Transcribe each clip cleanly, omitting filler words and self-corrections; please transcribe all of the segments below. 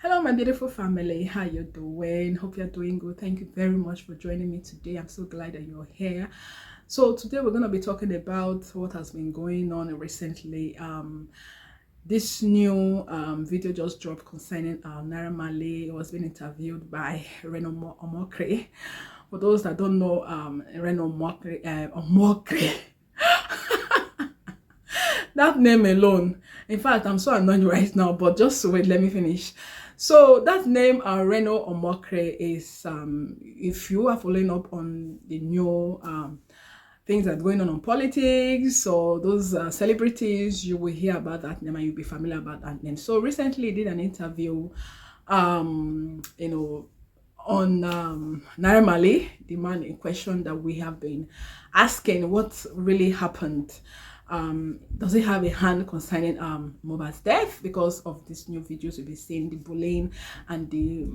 Hello, my beautiful family. How you doing? Hope you're doing good. Thank you very much for joining me today. I'm so glad that you're here. So today we're going to be talking about what has been going on recently. This new video just dropped concerning Naira Marley. Was being interviewed by Reno Omokri. For those that don't know, Reno Omokri. That name alone, in fact, I'm so annoyed right now, but just wait, let me finish. So that name, Reno Omokri, is if you are following up on the new things that are going on politics or those celebrities, you will hear about that name and you'll be familiar about that name. So recently, I did an interview, you know, on Naira Marley, the man in question that we have been asking what really happened. Does it have a hand concerning Mohbad's death? Because of these new videos we'll be seeing, the bullying and the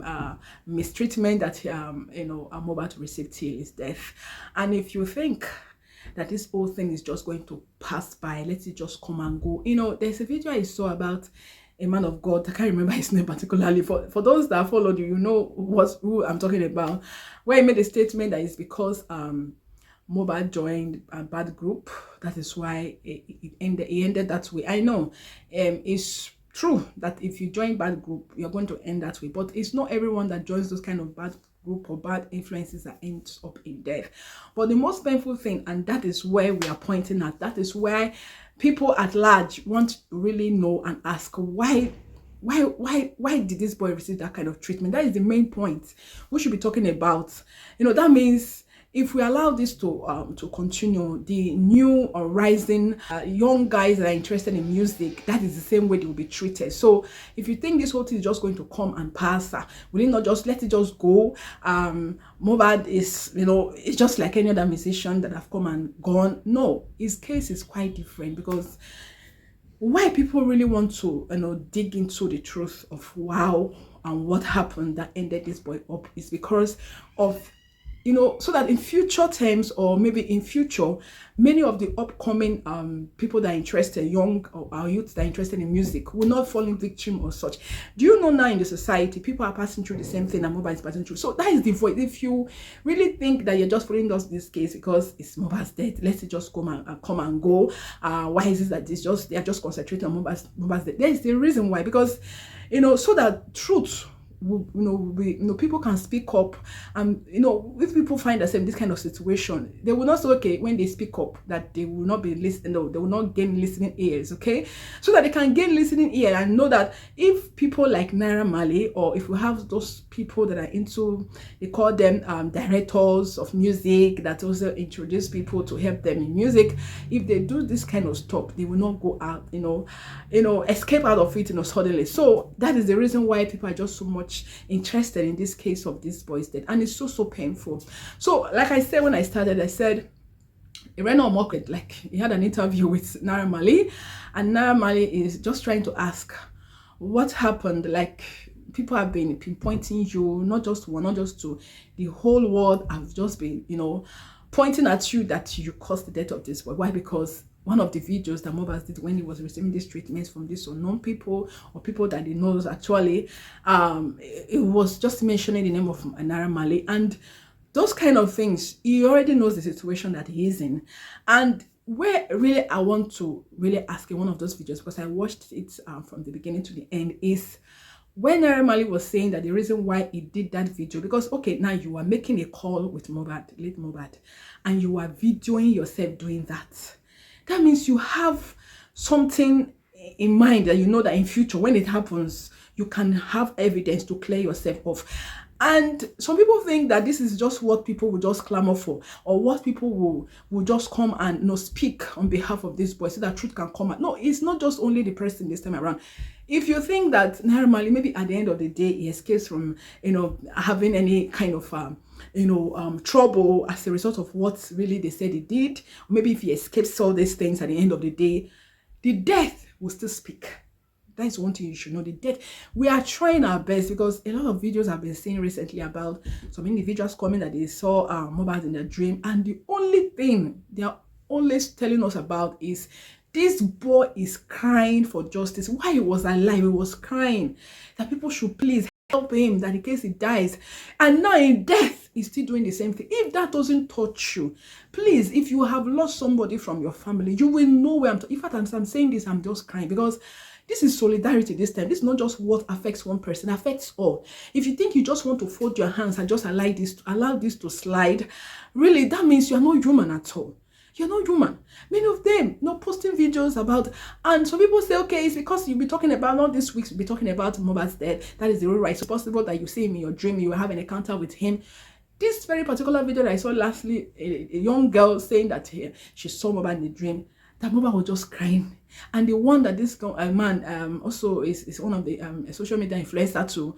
mistreatment that Mohbad received till his death. And if you think that this whole thing is just going to pass by, let it just come and go. There's a video I saw about a man of God. I can't remember his name particularly. For those that followed you, you know who I'm talking about, where he made a statement that it's because Mohbad joined a bad group. That is why he ended that way. I know it's true that if you join bad group, you're going to end that way. But it's not everyone that joins those kind of bad group or bad influences that ends up in death. But the most painful thing, and that is where we are pointing at, that is why people at large want to really know and ask why did this boy receive that kind of treatment? That is the main point we should be talking about. That means if we allow this to continue, the new or rising young guys that are interested in music, that is the same way they will be treated. So if you think this whole thing is just going to come and pass, will it not just let it just go? Mohbad is, it's just like any other musician that have come and gone. No, his case is quite different, because why people really want to dig into the truth of how and what happened that ended this boy up is because of so that in future terms, or maybe in future, many of the upcoming people that are interested, young or our youth that are interested in music, will not fall in victim or such. Do you know now in the society, people are passing through the same thing that Mohbad is passing through? So that is the void. If you really think that you're just following us this case because it's Mohbad's death, let's just come and go. Why is it that they are just concentrating on Mohbad's death? There is the reason why, because so that truth, people can speak up. And if people find themselves in this kind of situation, they will not say, okay, when they speak up, that they will not be listening. No, they will not gain listening ears. Okay, so that they can gain listening ear and know that if people like Naira Marley, or if we have those people that are into, they call them directors of music, that also introduce people to help them in music, if they do this kind of stuff, they will not go out, escape out of it, suddenly. So that is the reason why people are just so much interested in this case of this boy's death, and it's so painful. So like I said, when I started, I said Reno Omokri, like, he had an interview with Naira Marley, and Naira Marley is just trying to ask what happened. Like, people have been pinpointing you, not just one, not just two, the whole world have just been pointing at you that you caused the death of this boy. Why? Because one of the videos that Mohbad did when he was receiving these treatments from these unknown people, or people that he knows actually, it was just mentioning the name of Naira Marley and those kind of things. He already knows the situation that he is in. And where really I want to really ask in one of those videos, because I watched it from the beginning to the end, is when Naira Marley was saying that the reason why he did that video, because okay, now you are making a call with Mohbad, late Mohbad, and you are videoing yourself doing that. That means you have something in mind that that in future, when it happens, you can have evidence to clear yourself off. And some people think that this is just what people will just clamor for, or what people will just come and speak on behalf of this boy so that truth can come out. No, it's not just only the person this time around. If you think that Naira Marley, maybe at the end of the day, he escapes from having any kind of trouble as a result of what really they said he did, maybe if he escapes all these things, at the end of the day, the death will still speak. That is one thing you should know. The death, we are trying our best, because a lot of videos I've been seeing recently about some individuals coming that they saw Mohbad in their dream, and the only thing they are always telling us about is This boy is crying for justice. While he was alive, he was crying that people should please help him, that in case he dies. And now in death, he's still doing the same thing. If that doesn't touch you, please, if you have lost somebody from your family, you will know where I'm talking. In fact, as I'm saying this, I'm just crying because this is solidarity this time. This is not just what affects one person, it affects all. If you think you just want to fold your hands and just allow this to slide, really, that means you are not human at all. You're not human. Many of them not posting videos about, and some people say, okay, it's because you'll be talking about, not this week, you'll be talking about Mohbad's death. That is the real right. It's possible that you see him in your dream, you will have an encounter with him. This very particular video that I saw lastly, a young girl saying that she saw Mohbad in the dream, that Mohbad was just crying. And the one that this man also is one of the social media influencer to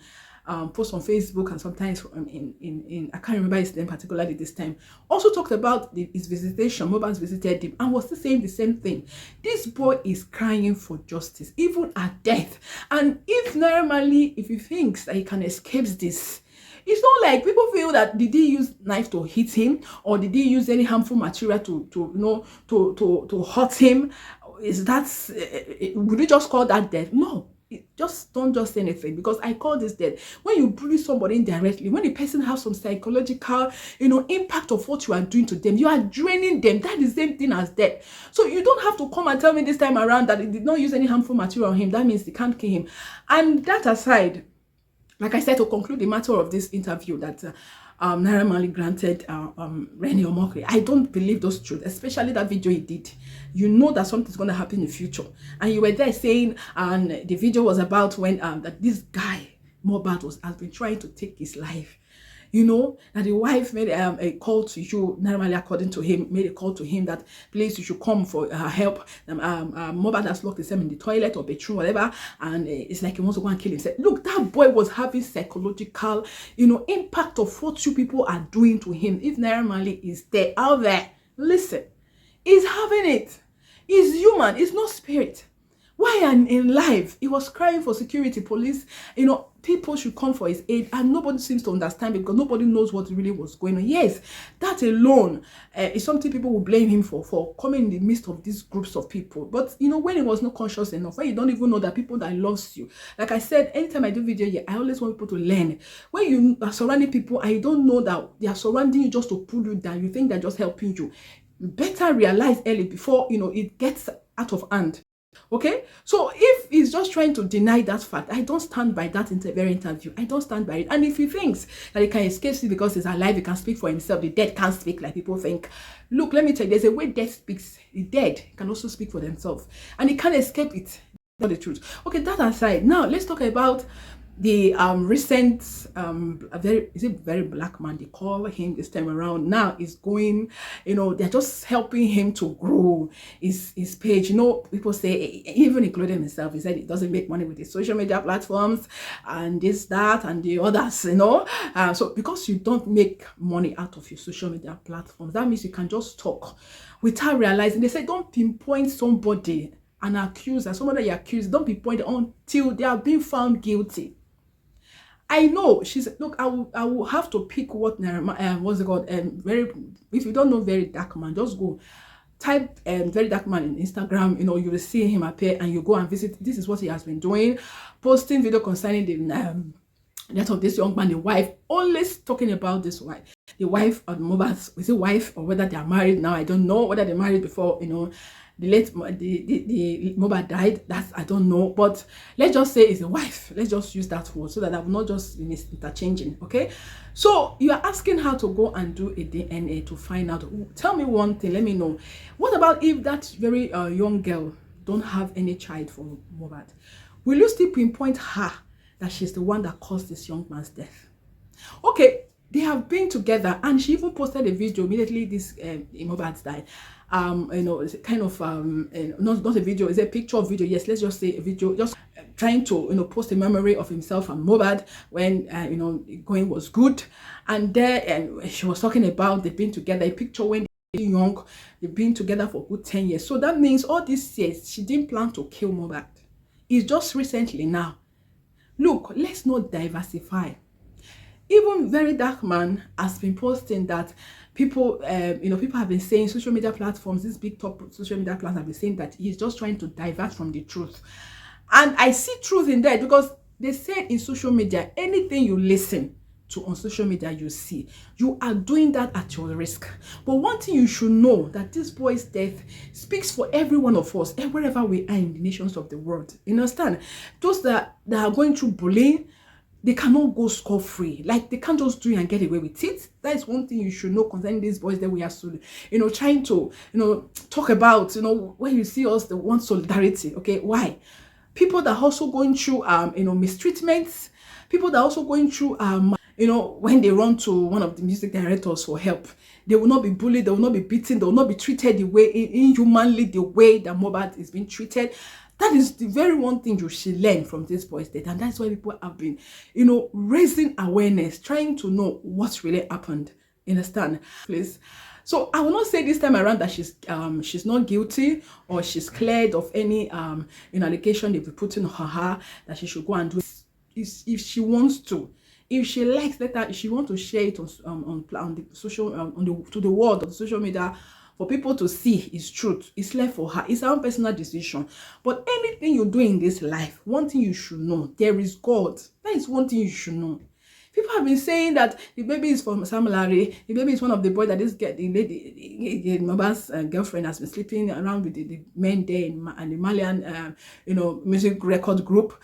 post on Facebook, and sometimes in I can't remember his name particularly this time, also talked about his visitation. Mohbad visited him and was still saying the same thing. This boy is crying for justice, even at death. And if Naira Marley, if he thinks that he can escape this, it's not like people feel that did he use knife to hit him, or did he use any harmful material to hurt him? Is that would you just call that death? No. Just don't just say anything, because I call this death when you bully somebody indirectly, when the person has some psychological impact of what you are doing to them, you are draining them. That is the same thing as death. So you don't have to come and tell me this time around that it did not use any harmful material on him. That means they can't kill him. And that aside, like I said, to conclude the matter of this interview that Naira Marley granted Reno Omokri, I don't believe those truths, especially that video he did. You know that something's going to happen in the future. And you were there saying, and the video was about when that this guy, Mohbad, has been trying to take his life. That the wife made a call to you, normally according to him, made a call to him that please you should come for help. Mohbad has locked himself in the toilet or bedroom, whatever, and it's like he wants to go and kill himself. Look, that boy was having psychological, impact of what you people are doing to him. If Naira Marley is there, out there, listen, he's having it. He's human, he's not spirit. Why in life he was crying for security, police, people should come for his aid, and nobody seems to understand because nobody knows what really was going on. Yes, that alone is something people will blame him for coming in the midst of these groups of people. But when he was not conscious enough, when you don't even know that people that loves you, like I said, anytime I do video here, I always want people to learn. When you are surrounding people and you don't know that they are surrounding you just to pull you down, you think they're just helping you, you better realize early before it gets out of hand. Okay, so if he's just trying to deny that fact, I don't stand by that very interview. I don't stand by it. And if he thinks that he can escape it because he's alive, he can speak for himself, the dead can't speak like people think. Look, let me tell you, there's a way death speaks. The dead can also speak for themselves, and he can't escape it. That's the truth. Okay, that aside, now let's talk about the recent very black man, they call him this time around. Now is going, they're just helping him to grow his page. People say, even including himself, he said he doesn't make money with his social media platforms and this, that, and the others, so because you don't make money out of your social media platforms, that means you can just talk without realizing. They say don't pinpoint somebody and accuse, and somebody you accuse, don't pinpoint until they are being found guilty. I know she's, look, I will have to pick what what's it called, if you don't know very dark man, just go type very dark man in Instagram, you will see him appear, and you go and visit. This is what he has been doing, posting video concerning the death of this young man, the wife, always talking about this wife, the wife of Mohbad. Is it wife, or whether they are married now? I don't know whether they married before the Mohbad died. That's, I don't know, but let's just say it's a wife. Let's just use that word so that I'm not just interchanging. Okay, so you are asking her to go and do a DNA to find out. Tell me one thing, let me know, what about if that very young girl don't have any child for Mohbad? Will you still pinpoint her that she's the one that caused this young man's death? Okay, they have been together, and she even posted a video immediately this Mohbad died. It's kind of not a video, it's a picture of video. Yes, let's just say a video, just trying to post a memory of himself and Mohbad when going was good. And there, and she was talking about they've been together, a picture when they're young, they've been together for good 10 years. So that means all these years she didn't plan to kill Mohbad. It's just recently now. Look, let's not diversify. Even very dark man has been posting that People, people have been saying, social media platforms, these big top social media platforms have been saying that he's just trying to divert from the truth. And I see truth in that, because they say in social media, anything you listen to on social media, you see, you are doing that at your risk. But one thing you should know, that this boy's death speaks for every one of us, wherever we are in the nations of the world. You understand? Those that are going through bullying, they cannot go scot-free. Like, they can't just do it and get away with it. That is one thing you should know concerning these boys that we are so, trying to, talk about, when you see us, they want solidarity. Okay, why? People that are also going through, mistreatments, people that are also going through, when they run to one of the music directors for help, they will not be bullied, they will not be beaten, they will not be treated the way, inhumanly, the way that Mohbad is being treated. That is the very one thing you should learn from this boy's death. And that's why people have been, raising awareness, trying to know what really happened. You understand? Please. So I will not say this time around that she's not guilty, or she's cleared of any allegation they've been putting on her, that she should go and do it. If she wants to. If she likes that, if she wants to share it on the social, to the world of social media, for people to see is truth, it's left for her. It's her own personal decision. But anything you do in this life, one thing you should know, there is God. That is one thing you should know. People have been saying that the baby is from Marley. The baby is one of the boys that the lady, Mohbad's girlfriend, has been sleeping around with the men there and the Marlian, music record group.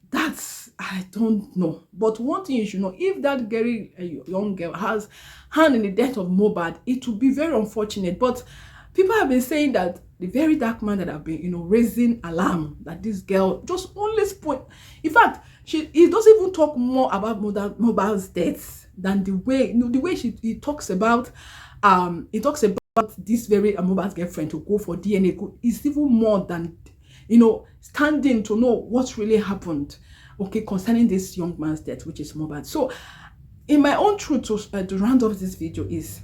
That's, I don't know. But one thing you should know, if that very young girl has hand in the death of Mohbad, it will be very unfortunate. But people have been saying that the very dark man that have been, raising alarm, that this girl just only spoke. In fact, he doesn't even talk more about Mohbad's death than the way, he talks about, this very Mohbad's girlfriend to go for DNA. It's even more than, standing to know what really happened, okay, concerning this young man's death, which is Mohbad. So, in my own truth, to round off this video is,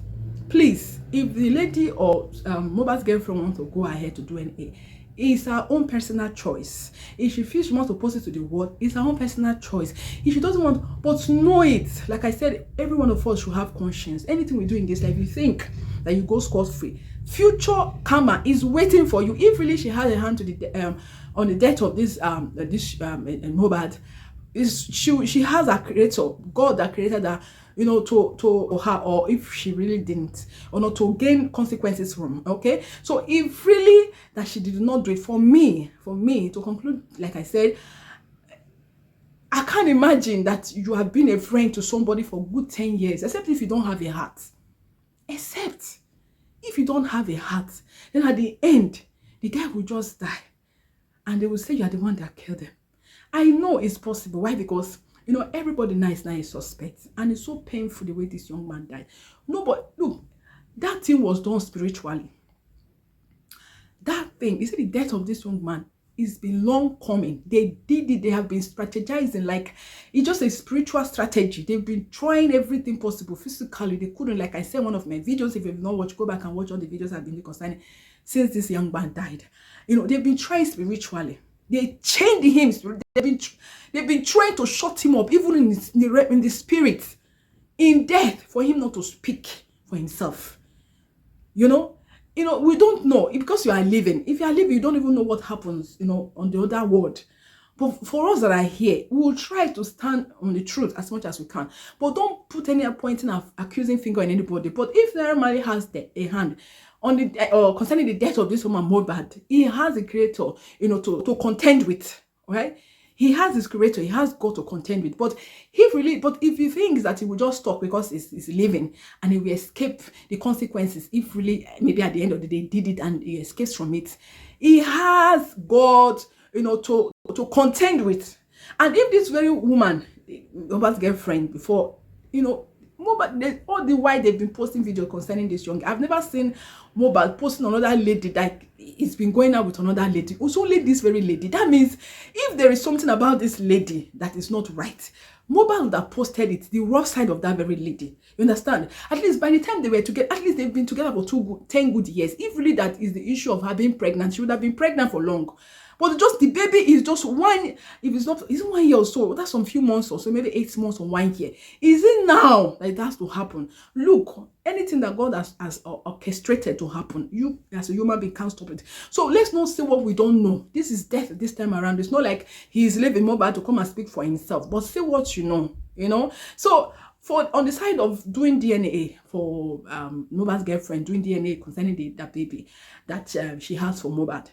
please, if the lady or Mohbad's girlfriend wants to go ahead to do DNA, it's her own personal choice. If she feels she wants to post it to the world, it's her own personal choice. If she doesn't want, but know it. Like I said, every one of us should have conscience. Anything we do in this life, you think that you go scot-free, future karma is waiting for you. If really she has a hand to the on the death of this Mohbad, she has a creator, God that created her, to her, or if she really didn't, or not, to gain consequences from. Okay, so if really that she did not do it, for me to conclude, like I said, I can't imagine that you have been a friend to somebody for good 10 years, except if you don't have a heart. Except if you don't have a heart, then at the end, the guy will just die. And they will say you are the one that killed him. I know it's possible. Why? Because, everybody now is a suspect. And it's so painful the way this young man died. No, but look, that thing was done spiritually. That thing, you see, the death of this young man, it's been long coming. They did it. They have been strategizing. Like, it's just a spiritual strategy. They've been trying everything possible physically. They couldn't. Like I said, one of my videos, if you've not watched, go back and watch all the videos I've been concerning since this young man died. They've been trying spiritually. They chained him. They've been trying to shut him up, even in the spirit, in death, for him not to speak for himself. We don't know, because you are living. If you are living, you don't even know what happens, on the other world. But for us that are here, we will try to stand on the truth as much as we can. But don't put any pointing of accusing finger on anybody. But if Naira has a hand on the concerning the death of this woman Mohbad, he has a creator, to contend with, right? He has his creator, he has God to contend with. But if he thinks that he will just talk because he's living and he will escape the consequences, if really maybe at the end of the day did it and he escapes from it, he has God, to contend with. And if this very woman, Mohbad's girlfriend, before, Mohbad, all the while they've been posting videos concerning this young, I've never seen Mohbad posting another lady that he's been going out with another lady. It's only this very lady. That means if there is something about this lady that is not right, Mohbad would have posted it, the rough side of that very lady. You understand? At least by the time they were together, at least they've been together for 10 good years. If really that is the issue of her being pregnant, she would have been pregnant for long. But just the baby is just one, if it's not, is it 1 year or so? That's some few months or so, maybe 8 months or 1 year. Is it now that it has to happen? Look, anything that God has orchestrated to happen, you as a human being can't stop it. So let's not say what we don't know. This is death this time around. It's not like he's leaving Mohbad to come and speak for himself, but say what you know, you know. So for on the side of doing DNA for Mohbad's girlfriend, doing DNA concerning that baby that she has for Mohbad,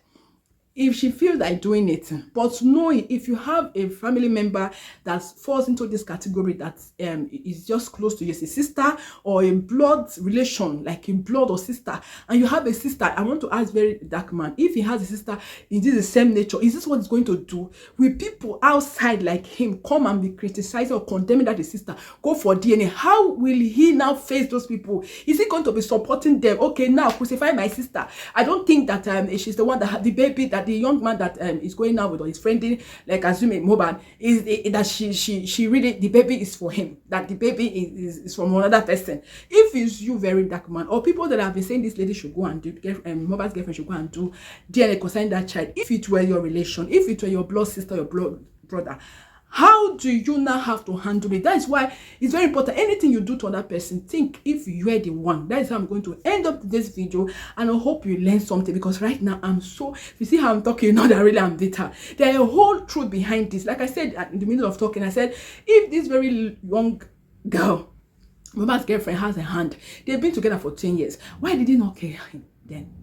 if she feels like doing it, but knowing if you have a family member that falls into this category that is just close to you, as a sister or a blood relation, like in blood or sister, and you have a sister, I want to ask very dark man, if he has a sister, is this the same nature? Is this what he's going to do? Will people outside like him come and be criticizing or condemning that his sister go for DNA? How will he now face those people? Is he going to be supporting them? Okay, now crucify my sister. I don't think that she's the one that had the baby, that the young man that is going out with, or is friending, like assuming Mohbad, is that she really, the baby is for him, that the baby is from another person. If it's you, very dark man, or people that have been saying this lady should go and do, Mohbad's girlfriend should go and do DNA concerning that child, if it were your relation, if it were your blood sister, your blood brother, how do you now have to handle it? That is why it's very important. Anything you do to another person, think if you are the one. That is how I'm going to end up this video, and I hope you learn something, because right now I'm so, you see how I'm talking, not that really I'm bitter. There's a whole truth behind this. Like I said in the middle of talking, I said, if this very young girl, Mohbad's girlfriend, has a hand, they've been together for 10 years, why did he not kill him then?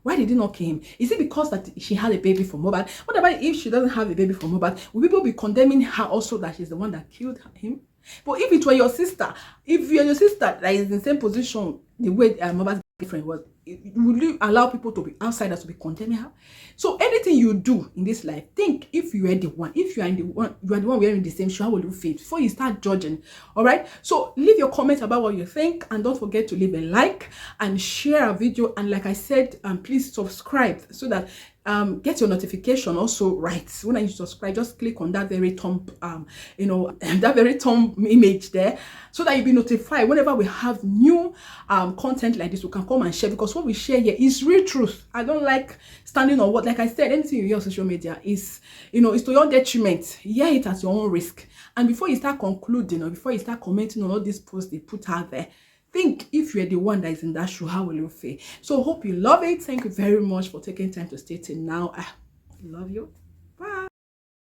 Why did he not kill him? Is it because that she had a baby for Mohbad? What about if she doesn't have a baby for Mohbad? Will people be condemning her also that she's the one that killed him? But if it were your sister, if you're your sister that is in the same position the way Mohbad's girlfriend was, would you allow people to be outsiders to be condemning her? So anything you do in this life, think if you are the one, if you are the one, you are the one wearing the same shoe, how will you feel before you start judging? All right, so leave your comments about what you think, and don't forget to leave a like and share our video. And like I said, please subscribe so that get your notification also right. When you subscribe, just click on that very thumb, that very thumb image there, so that you'll be notified whenever we have new content like this. We can come and share, because what we share here is real truth. I don't like standing on what, like I said, anything you hear on social media is, is to your detriment. Hear it at your own risk. And before you start concluding, or before you start commenting on all these posts they put out there, think if you're the one that is in that shoe, how will you feel? So hope you love it. Thank you very much for taking time to stay till now. I love you.